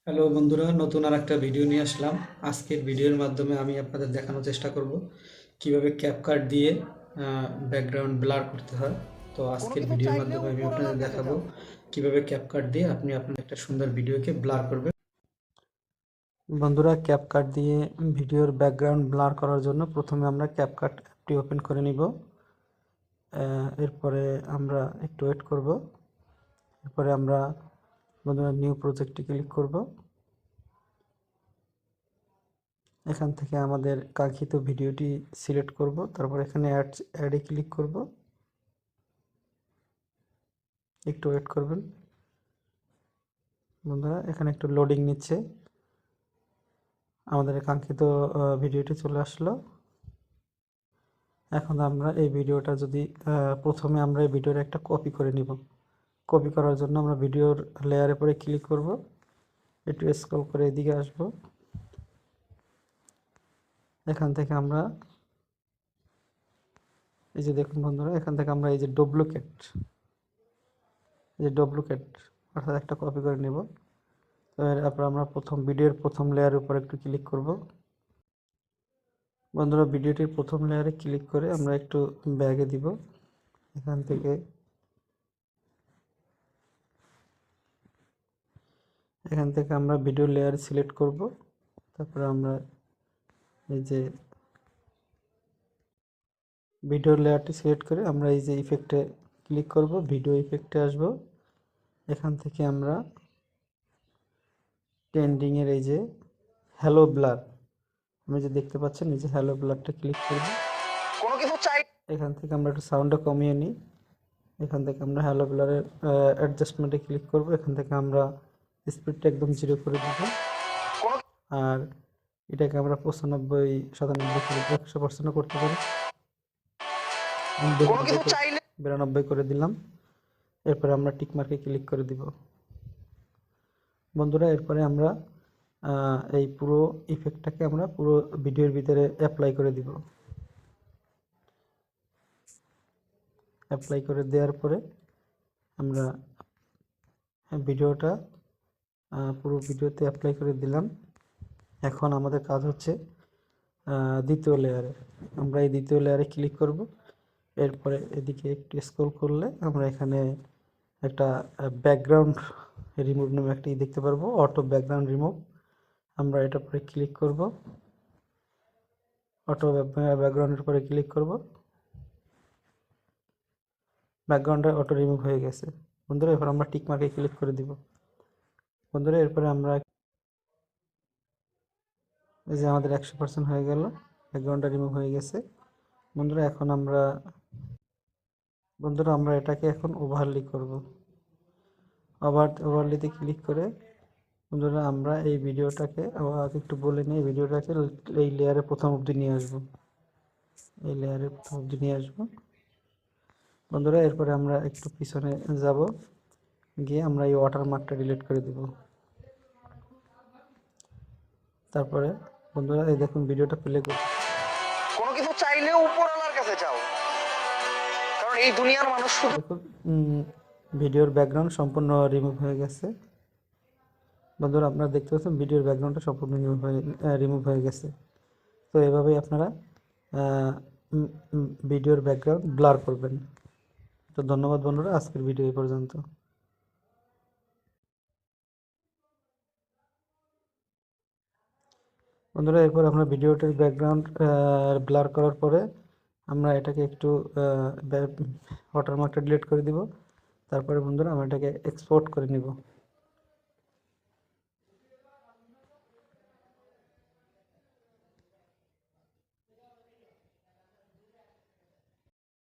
Hello বন্ধুরা, নতুন আর একটা ভিডিও নিয়ে আসলাম। আজকের ভিডিওর মাধ্যমে আমি আপনাদের দেখানোর চেষ্টা করব কিভাবে ক্যাপকাট দিয়ে ব্যাকগ্রাউন্ড ব্লার করতে হয়। তো কোনো আজকের কিছু ভিডিওর চাইলে মাধ্যমে আমি আপনাদের উপরওয়ালার কাছে দেখাবো চাও। কিভাবে ক্যাপকাট দিয়ে আপনি আপনার একটা সুন্দর ভিডিওকে ব্লার করবেন। বন্ধুরা, ক্যাপকাট দিয়ে ভিডিওর ব্যাকগ্রাউন্ড ব্লার করার জন্য প্রথমে আমরা ক্যাপকাট অ্যাপটি ওপেন করে নিব। এরপরে আমরা একটু ওয়েট করব। এরপরে আমরা বন্ধুরা নিউ প্রজেক্টে ক্লিক করব। এখান থেকে আমাদের কাঙ্ক্ষিত ভিডিওটি সিলেক্ট করব, তারপর এখানে অ্যাডে ক্লিক করব। একটু ওয়েট করবেন বন্ধুরা, এখানে একটু লোডিং নিচ্ছে। আমাদের কাঙ্ক্ষিত ভিডিওটি চলে আসলো। এখন আমরা এই ভিডিওটা যদি প্রথমে আমরা এই ভিডিওর একটা কপি করে নিব। কপি করার জন্য আমরা ভিডিওর লেয়ারে পরে ক্লিক করব, একটু স্ক্রল করে এদিকে আসব। এখান থেকে আমরা এই যে দেখুন বন্ধুরা, এখান থেকে আমরা এই যে ডুপ্লিকেট অর্থাৎ একটা কপি করে নেব। তো এরপর আমরা ভিডিওর প্রথম লেয়ারের উপর একটু ক্লিক করব। বন্ধুরা, ভিডিওটির প্রথম লেয়ারে ক্লিক করে আমরা একটু ব্যাগে দিব। এখান থেকে আমরা ভিডিও লেয়ার সিলেক্ট করব। তারপরে আমরা এই যে ভিডিও লেয়ারটি সিলেক্ট করে আমরা এই যে ইফেক্টে ক্লিক করব, ভিডিও ইফেক্টে আসব। এখান থেকে আমরা ট্রেন্ডিংয়ের এই যে হ্যালো ব্লার, আমি যে দেখতে পাচ্ছেন এই যে হ্যালো ব্লারটা ক্লিক করব। কোনো কিছু চাই। এখান থেকে আমরা একটু সাউন্ডটা কমিয়ে নিই। এখান থেকে আমরা হ্যালো ব্লারের অ্যাডজাস্টমেন্টে ক্লিক করব। এখান থেকে আমরা স্পিডটা একদম 0 করে দেব। কোনো আর এটাকে আমরা 95, 97 করে 100% করতে পারি। কোনো কিছু চাইলে 92 করে দিলাম। এরপরে আমরা টিক মার্কে ক্লিক করে দিব বন্ধুরা। এরপরে আমরা এই পুরো ইফেক্টটাকে আমরা পুরো ভিডিওর ভিতরে অ্যাপ্লাই করে দিব। অ্যাপ্লাই করে দেওয়ার পরে আমরা ভিডিওটা পুরো ভিডিওতে অ্যাপ্লাই করে দিলাম। এখন আমাদের কাজ হচ্ছে দ্বিতীয় লেয়ারে। আমরা এই দ্বিতীয় লেয়ারে ক্লিক করব। এরপরে এদিকে একটু স্ক্রল করলে আমরা এখানে একটা ব্যাকগ্রাউন্ড রিমুভ নামে একটি দেখতে পারবো, অটো ব্যাকগ্রাউন্ড রিমুভ। আমরা এটার উপরে ক্লিক করব, অটো ব্যাকগ্রাউন্ডের উপরে ক্লিক করব। ব্যাকগ্রাউন্ডটা অটো রিমুভ হয়ে গেছে বন্ধুরা। এরপর আমরা টিক মার্কে ক্লিক করে দিব বন্ধুরা। এরপরে আমরা এই যে আমাদের 100% হয়ে গেল, ব্যাকগ্রাউন্ডটা রিমুভ হয়ে গেছে বন্ধুরা। এখন আমরা এটাকে এখন ওভারলি করব। ওভারলিতে ক্লিক করে বন্ধুরা আমরা এই ভিডিওটাকে আবার একটু বলে নিই, ভিডিওটাকে এই লেয়ারের প্রথম অবধি নিয়ে আসবো। এই লেয়ারের প্রথম অবধি নিয়ে আসবো বন্ধুরা। এরপরে আমরা একটু পিছনে যাব, গিয়ে আমরা এই ওয়াটারমার্কটা ডিলিট করে দেব। তারপরে বন্ধুরা এই দেখুন ভিডিওটা প্লে করছি। কোনো কিছু চাইলে উপরওয়ালার কাছে চাও, কারণ এই দুনিয়ার মানুষ শুধু দেখুন ভিডিওর ব্যাকগ্রাউন্ড সম্পূর্ণ রিমুভ হয়ে গেছে বন্ধুরা। আপনারা দেখতে পাচ্ছেন ভিডিওর ব্যাকগ্রাউন্ডটা সম্পূর্ণ রিমুভ হয়ে গেছে। তো এভাবেই আপনারা ভিডিওর ব্যাকগ্রাউন্ড ব্লার করবেন। তো ধন্যবাদ বন্ধুরা, আজকের ভিডিও এই পর্যন্ত। বন্ধুরা, এরপর আমরা ভিডিওটির ব্যাকগ্রাউন্ড ব্লার করার পরে আমরা এটাকে একটু ওয়াটারমার্কটা ডিলিট করে দিব। তারপরে বন্ধুরা আমরা এটাকে এক্সপোর্ট করে নিব।